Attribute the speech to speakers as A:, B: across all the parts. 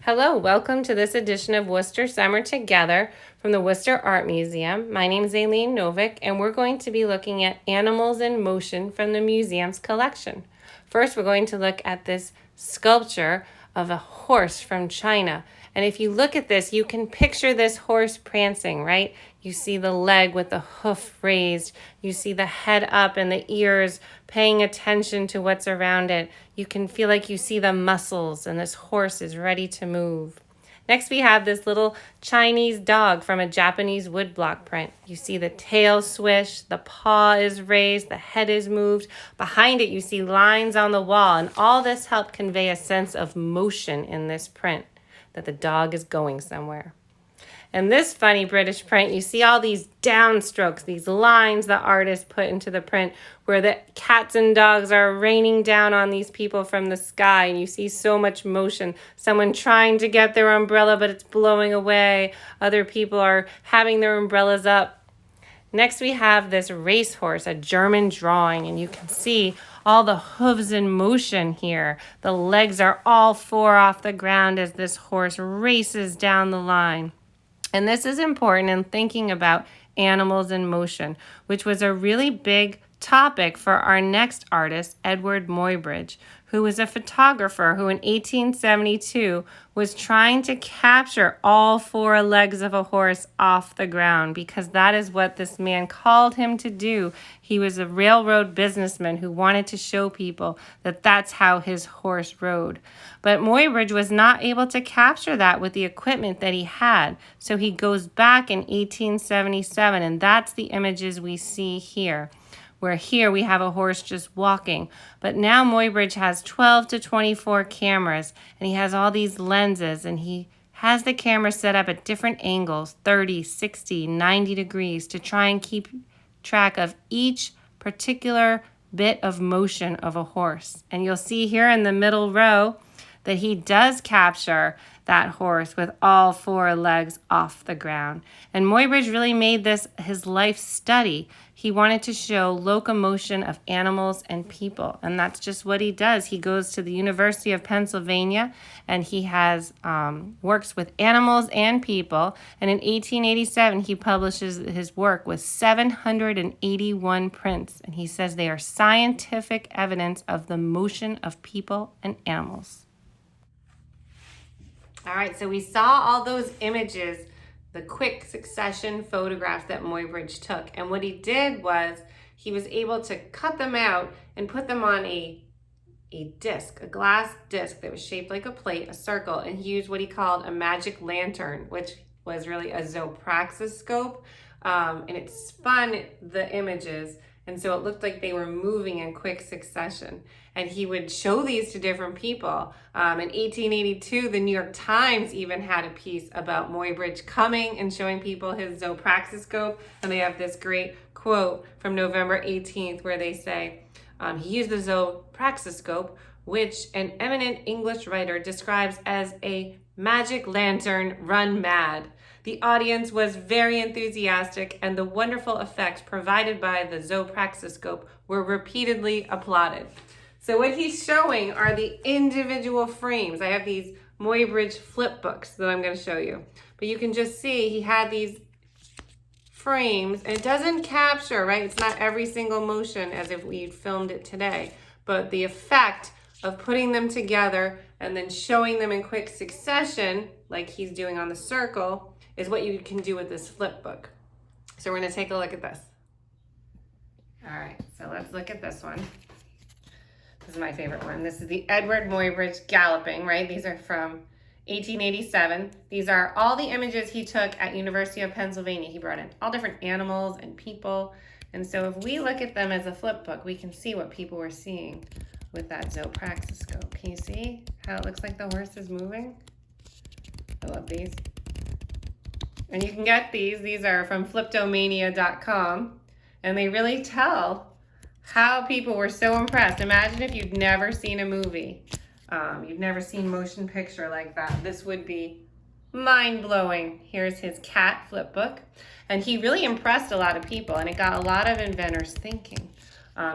A: Hello, welcome to this edition of Worcester Summer Together from the Worcester Art Museum. My name is Aileen Novick, and we're going to be looking at animals in motion from the museum's collection. First, we're going to look at this sculpture of a horse from China. And if you look at this, you can picture this horse prancing, right? You see the leg with the hoof raised. You see the head up and the ears paying attention to what's around it. You can feel like you see the muscles, and this horse is ready to move. Next, we have this little Chinese dog from a Japanese woodblock print. You see the tail swish, the paw is raised, the head is moved. Behind it, you see lines on the wall, and all this helped convey a sense of motion in this print, that the dog is going somewhere. In this funny British print, you see all these downstrokes, these lines the artist put into the print where the cats and dogs are raining down on these people from the sky, and you see so much motion. Someone trying to get their umbrella, but it's blowing away. Other people are having their umbrellas up. Next, we have this racehorse, a German drawing, and you can see all the hooves in motion here. The legs are all four off the ground as this horse races down the line. And this is important in thinking about animals in motion, which was a really big topic for our next artist, Edward Muybridge, who was a photographer who in 1872 was trying to capture all four legs of a horse off the ground, because that is what this man called him to do. He was a railroad businessman who wanted to show people that that's how his horse rode. But Muybridge was not able to capture that with the equipment that he had. So he goes back in 1877, and that's the images we see here, where here we have a horse just walking. But now Muybridge has 12 to 24 cameras, and he has all these lenses, and he has the camera set up at different angles, 30, 60, 90 degrees, to try and keep track of each particular bit of motion of a horse. And you'll see here in the middle row that he does capture that horse with all four legs off the ground. And Muybridge really made this his life study. He wanted to show locomotion of animals and people, and that's just what he does. He goes to the University of Pennsylvania, and he has works with animals and people. And in 1887, he publishes his work with 781 prints, and he says they are scientific evidence of the motion of people and animals. All right, so we saw all those images, the quick succession photographs that Muybridge took. And what he did was he was able to cut them out and put them on a disc, a glass disc that was shaped like a plate, a circle, and he used what he called a magic lantern, which was really a zoopraxiscope, and it spun the images, and so it looked like they were moving in quick succession. And he would show these to different people. In 1882, the New York Times even had a piece about Muybridge coming and showing people his zoopraxiscope. And they have this great quote from November 18th where they say, he used the zoopraxiscope, which an eminent English writer describes as a magic lantern run mad. The audience was very enthusiastic, and the wonderful effects provided by the zoopraxiscope were repeatedly applauded. So what he's showing are the individual frames. I have these Muybridge flipbooks that I'm going to show you. But you can just see he had these frames, and it doesn't capture, right? It's not every single motion as if we filmed it today. But the effect of putting them together and then showing them in quick succession, like he's doing on the circle, is what you can do with this flipbook. So we're going to take a look at this. All right, so let's look at this one. This is my favorite one. This is the Edward Muybridge Galloping, right? These are from 1887. These are all the images he took at University of Pennsylvania. He brought in all different animals and people. And so if we look at them as a flip book, we can see what people were seeing with that zoopraxiscope. Can you see how it looks like the horse is moving? I love these. And you can get these. These are from fliptomania.com. And they really tell how people were so impressed. Imagine if you'd never seen a movie. You've never seen motion picture like that. This would be mind-blowing. Here's his cat flip book. And he really impressed a lot of people, and it got a lot of inventors thinking.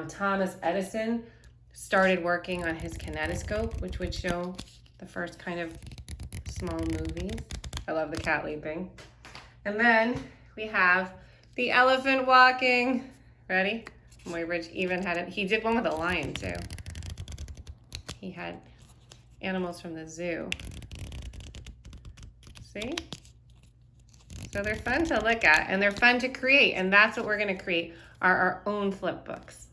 A: Thomas Edison started working on his kinetoscope, which would show the first kind of small movies. I love the cat leaping. And then we have the elephant walking. Ready? Muybridge even had it. He did one with a lion too. He had animals from the zoo. See? So they're fun to look at and they're fun to create, and that's what we're going to create, are our own flip books.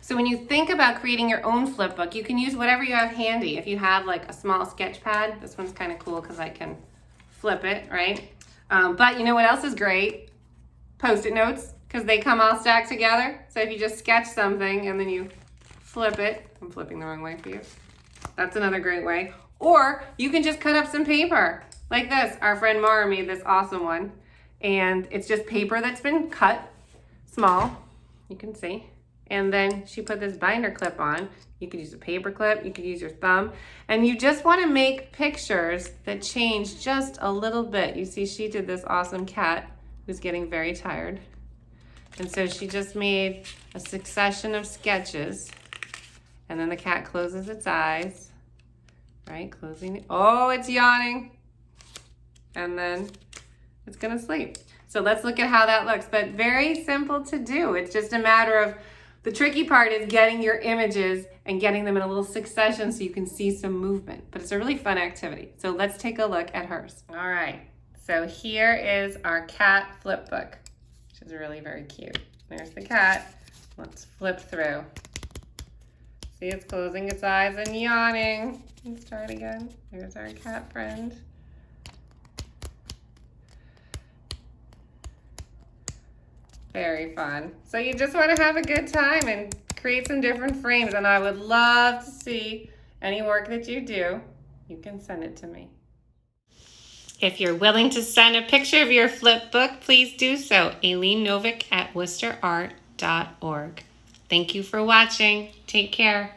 A: So when you think about creating your own flip book, you can use whatever you have handy. If you have like a small sketch pad, this one's kind of cool because I can flip it, right? But you know what else is great? Post-it notes, because they come all stacked together. So if you just sketch something and then you flip it, I'm flipping the wrong way for you. That's another great way. Or you can just cut up some paper like this. Our friend Mara made this awesome one. And it's just paper that's been cut small, you can see. And then she put this binder clip on. You could use a paper clip, you could use your thumb. And you just want to make pictures that change just a little bit. You see she did this awesome cat who's getting very tired. And so she just made a succession of sketches. And then the cat closes its eyes, right? Closing, oh, it's yawning. And then it's gonna sleep. So let's look at how that looks, but very simple to do. It's just a matter of, the tricky part is getting your images and getting them in a little succession so you can see some movement, but it's a really fun activity. So let's take a look at hers. All right, so here is our cat flip book, which is really very cute. There's the cat. Let's flip through. See, it's closing its eyes and yawning. Let's try it again. There's our cat friend. Very fun. So you just want to have a good time and create some different frames, and I would love to see any work that you do. You can send it to me. If you're willing to send a picture of your flip book, please do so. Aileen Novick at worcesterart.org. Thank you for watching. Take care.